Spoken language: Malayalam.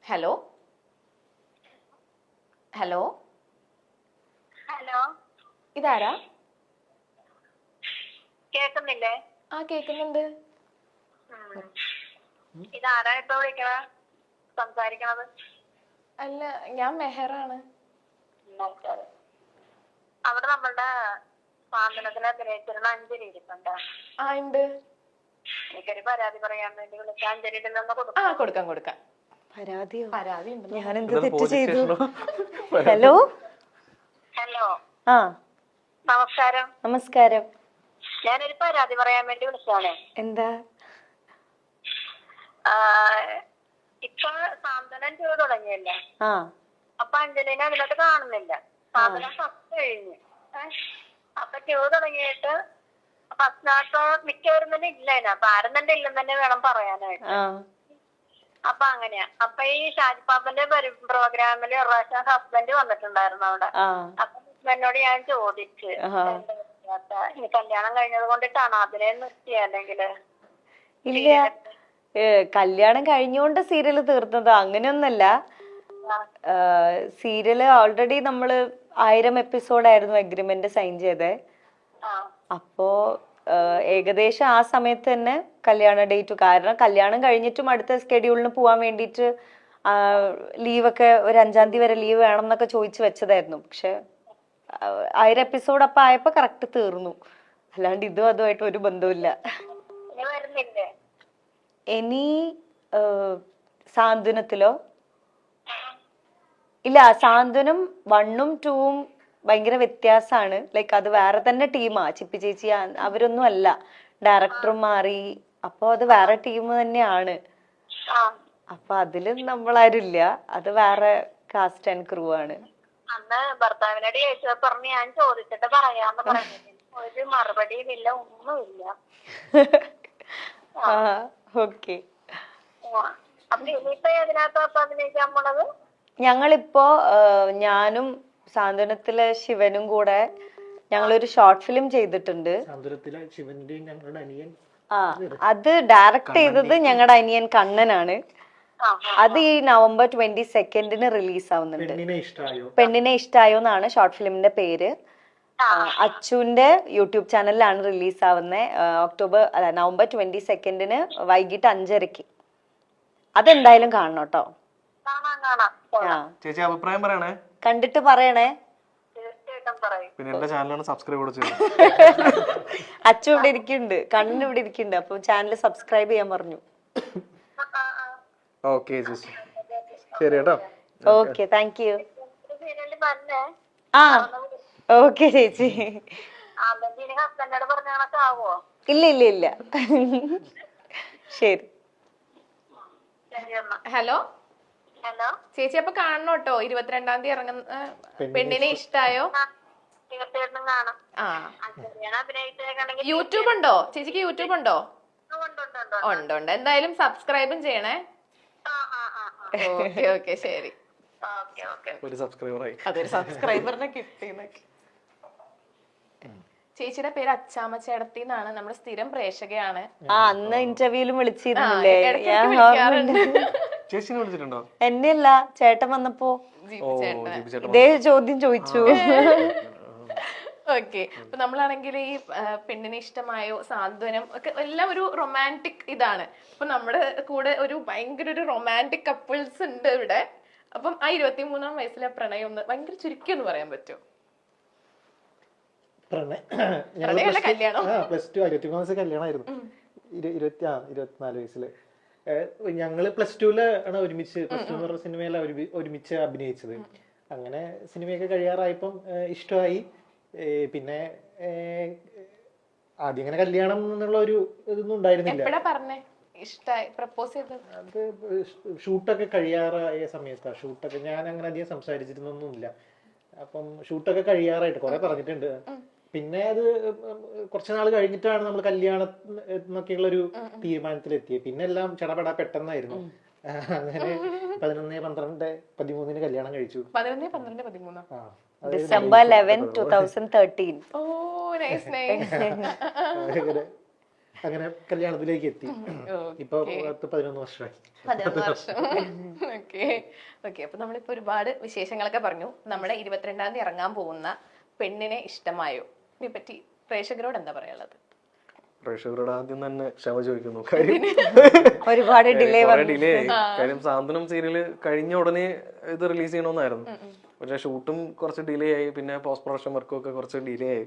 ഹലോ ഹലോ ഹലോ, ഇതാരാ? കേക്കുന്നില്ലേ? കേക്കുന്നുണ്ട്. ഇതാരാ ഇപ്പൊ വിളിക്കണ സംസാരിക്കണത്? അല്ല, ഞാൻ മെഹറാണ്. അവിടെ നമ്മളുടെ സാന്ത്വനത്തിന് അഭിനയിച്ചിരുന്ന അഞ്ജലി ഇരിപ്പുണ്ട്. ഉണ്ട്. എനിക്കൊരു പരാതി പറയാൻ വേണ്ടി വിളിച്ച. അഞ്ജലിയുടെ കൊടുക്കാം. പരാതിയോ? പരാതി ഉണ്ട്. ഞാനെന്ത് തെറ്റ് ചെയ്തു? ഹലോ ഹലോ, ആ നമസ്കാരം. നമസ്കാരം. ഞാനൊരു പരാതി പറയാൻ വേണ്ടി വിളിച്ചാണ്. എന്താ? ഇപ്പൊ സാന്ത്വനം ചെയ്ത് തുടങ്ങിയല്ലേ? ആ അപ്പൊ അഞ്ജലിനെ അതിലോട്ട് കാണുന്നില്ല. സാന്ത്വനം ഫസ്റ്റ് കഴിഞ്ഞ് അപ്പൊ ചെയ്ത് തുടങ്ങിയിട്ട് ഫസ്റ്റ് നാട്ടോ മിക്കവരും തന്നെ ഇല്ല. അപ്പൊ ആരും തന്നെ ഇല്ലെന്ന് തന്നെ വേണം പറയാനായിട്ട്. അപ്പൊ അങ്ങനെയാ. അപ്പൊ ഈ ഷാജിപ്പാപ്പന്റെ പ്രോഗ്രാമില് ഒരു പ്രാവശ്യം ഹസ്ബൻഡ് വന്നിട്ടുണ്ടായിരുന്നു അവിടെ. അപ്പൊ ഹസ്ബൻഡിനോട് ഞാൻ ചോദിച്ചു, ഇനി കല്യാണം കഴിഞ്ഞത് കൊണ്ടിട്ടാണോ അതിനെ നിർത്തിയ? അല്ലെങ്കില് ഇല്ല, കല്യാണം കഴിഞ്ഞോണ്ട് സീരിയല് തീർന്നത് അങ്ങനെയൊന്നല്ല. സീരിയല് ഓൾറെഡി നമ്മള് 1000 എപ്പിസോഡായിരുന്നു എഗ്രിമെന്റ് സൈൻ ചെയ്തേ. അപ്പോ ഏകദേശം ആ സമയത്ത് തന്നെ കല്യാണ ഡേറ്റ്. കാരണം കല്യാണം കഴിഞ്ഞിട്ടും അടുത്ത സ്കെഡ്യൂളിന് പോവാൻ വേണ്ടിയിട്ട് ലീവൊക്കെ ഒരു 5-ാം തീയതി വരെ ലീവ് വേണം എന്നൊക്കെ ചോദിച്ചു വെച്ചതായിരുന്നു. പക്ഷെ 1000 എപ്പിസോഡ് അപ്പൊ ആയപ്പോ കറക്റ്റ് തീർന്നു. അല്ലാണ്ട് ഇതും അതുമായിട്ട് ഒരു ബന്ധവുമില്ല. ഇനി സാന്ത്വനത്തിലോ? ഇല്ല, സാന്ത്വനം 1ഉം 2ഉം ഭയങ്കര വ്യത്യാസമാണ്. ലൈക്ക് അത് വേറെ തന്നെ ടീമാ. ചിപ്പി ചേച്ചി അവരൊന്നും അല്ല, ഡയറക്ടറും മാറി. അപ്പൊ അത് വേറെ ടീം തന്നെയാണ്. അപ്പൊ അതില് നമ്മളാരുമില്ല, അത് വേറെ കാസ്റ്റ് ആൻഡ് ക്രൂ ആണ്. അന്ന് ഭർത്താവിനോട് ചോദിച്ചത് പറഞ്ഞ് ഞാൻ ചോദിച്ചിട്ട് പറയാന്ന് പറഞ്ഞു. ഒരു മറുപടിയും ഇല്ല, ഒന്നുമില്ല. ഓക്കെ. അപ്പൊ ഇനിയിപ്പോ അതിനകത്ത് അഭിനയിക്കാൻ പോണത്? ഞങ്ങളിപ്പോ ഞാനും സാന്ത്വനത്തിലെ ശിവനും കൂടെ ഞങ്ങളൊരു ഷോർട്ട് ഫിലിം ചെയ്തിട്ടുണ്ട്. അത് ഡയറക്ട് ചെയ്തത് ഞങ്ങളുടെ അനിയൻ കണ്ണനാണ്. അത് ഈ November 22 റിലീസ് ആവുന്നുണ്ട്. പെണ്ണിനെ ഇഷ്ടായോ എന്നാണ് ഷോർട്ട് ഫിലിമിന്റെ പേര്. അച്ചുവിന്റെ യൂട്യൂബ് ചാനലിലാണ് റിലീസ് ആവുന്നത്. November 22 വൈകിട്ട് 5:30. അതെന്തായാലും കാണണം കേട്ടോ. ചേച്ചി അഭിപ്രായം പറയണേ, കണ്ടിട്ട് പറയണേ. പിന്നെ എന്റെ ചാനലാണ് സബ്സ്ക്രൈബ് ചെയ്യണം. അച്ചു ഇവിടെ ഇരിക്കുന്നുണ്ട്, കണ്ണൻ ഇവിടെ ഇരിക്കുന്നുണ്ട്. അപ്പൊ ചാനൽ സബ്സ്ക്രൈബ് ചെയ്യാൻ പറഞ്ഞു. ഓക്കെ ചേച്ചി, ശരി കേട്ടോ. Okay, thank you. ആ ഓക്കെ ചേച്ചി. ഇല്ല. ശരി. ഹലോ ഹലോ ചേച്ചി, അപ്പൊ കാണണം കേട്ടോ. 22-ാം തീയതി ഇറങ്ങുന്ന പെണ്ണിനെ ഇഷ്ടായോ. തീർച്ചയായിട്ടും കാണാം. യൂട്യൂബ് ഉണ്ടോ ചേച്ചിക്ക്? യൂട്യൂബ് ഉണ്ടോ? ഉണ്ട്. എന്തായാലും സബ്സ്ക്രൈബും ചെയ്യണേ. ഓക്കെ ശരി. ഒരു സബ്സ്ക്രൈബറായി. അതൊരു സബ്സ്ക്രൈബറിനെ കിട്ടിയെന്നൊക്കെ. ചേച്ചിയുടെ പേര് അച്ചാമ്മ ചേട്ടത്തി എന്നാണ്. നമ്മുടെ സ്ഥിരം പ്രേക്ഷകയാണ്. അന്ന് ഇന്റർവ്യൂലും വിളിച്ചിരുന്നില്ലേ? ചേച്ചിനെ വിളിച്ചിട്ടുണ്ടോ? എന്നെയല്ല, ചേട്ടൻ വന്നപ്പോ ഇതേ ചോദ്യം ചോദിച്ചു. ഓക്കെ. അപ്പൊ നമ്മളാണെങ്കിൽ ഈ പെണ്ണിനെ ഇഷ്ടമായോ, സാന്ത്വനം ഒക്കെ എല്ലാം ഒരു റൊമാൻറ്റിക് ഇതാണ്. അപ്പൊ നമ്മുടെ കൂടെ ഒരു ഭയങ്കര ഒരു റൊമാൻറ്റിക് കപ്പിൾസ് ഉണ്ട് ഇവിടെ. അപ്പം ആ 23-ാം വയസ്സിലെ പ്രണയം ഒന്ന് ഭയങ്കര ചുരുക്കി ഒന്ന് പറയാൻ പറ്റുമോ? കല്യാണം +2 23 വയസ്സ് കല്യാണമായിരുന്നു. 24 വയസ്സില് ഞങ്ങള് +2 ഒരുമിച്ച് +2 എന്ന് പറഞ്ഞ സിനിമയില ഒരുമിച്ച് അഭിനയിച്ചത്. അങ്ങനെ സിനിമയൊക്കെ കഴിയാറായപ്പം ഇഷ്ടമായി. പിന്നെ ആദ്യം അങ്ങനെ കല്യാണം എന്നുള്ള ഒരു ഇതൊന്നും ഉണ്ടായിരുന്നില്ല. അത് ഷൂട്ടൊക്കെ കഴിയാറായ സമയത്താണ്. ഷൂട്ടൊക്കെ ഞാൻ അങ്ങനെ അധികം സംസാരിച്ചിരുന്നൊന്നുമില്ല. അപ്പം ഷൂട്ടൊക്കെ കഴിയാറായിട്ട് കുറെ പറഞ്ഞിട്ടുണ്ട്. പിന്നെ അത് കുറച്ച് നാൾ കഴിഞ്ഞിട്ടാണ് നമ്മൾ കല്യാണം എന്നൊക്കെയുള്ള ഒരു തീരുമാനത്തിലെത്തിയത്. പിന്നെ എല്ലാം ചടപട പെട്ടെന്നായിരുന്നു. അങ്ങനെ 11/12/13 കല്യാണം കഴിച്ചു. 11/12/13 December 11, 2013. അങ്ങനെ കല്യാണത്തിലേക്ക് എത്തി. ഇപ്പൊ 11 വർഷമായി. 11 വർഷം. Okay okay. അപ്പൊ നമ്മളിപ്പോ ഒരുപാട് വിശേഷങ്ങളൊക്കെ പറഞ്ഞു. നമ്മുടെ 22-ാം തീയതി ഇറങ്ങാൻ പോകുന്ന പെണ്ണിനെ ഇഷ്ടമായോ ഇതിനെ പറ്റി പ്രേക്ഷകരോട് എന്താ പറയാനുള്ളത്? പ്രേക്ഷകരോട് ആദ്യം തന്നെ ക്ഷമ ചോദിക്കുന്നു. കാര്യം ഒരുപാട് ഡിലേ ഡിലേ ആയി. കാര്യം സാന്ത്വനം സീരിയല് കഴിഞ്ഞ ഉടനെ ഇത് റിലീസ് ചെയ്യണമെന്നായിരുന്നു. പക്ഷെ ഷൂട്ടും കുറച്ച് ഡിലേ ആയി, പിന്നെ പോസ്റ്റ് പ്രൊഡക്ഷൻ വർക്കും ഒക്കെ കുറച്ച് ഡിലേ ആയി.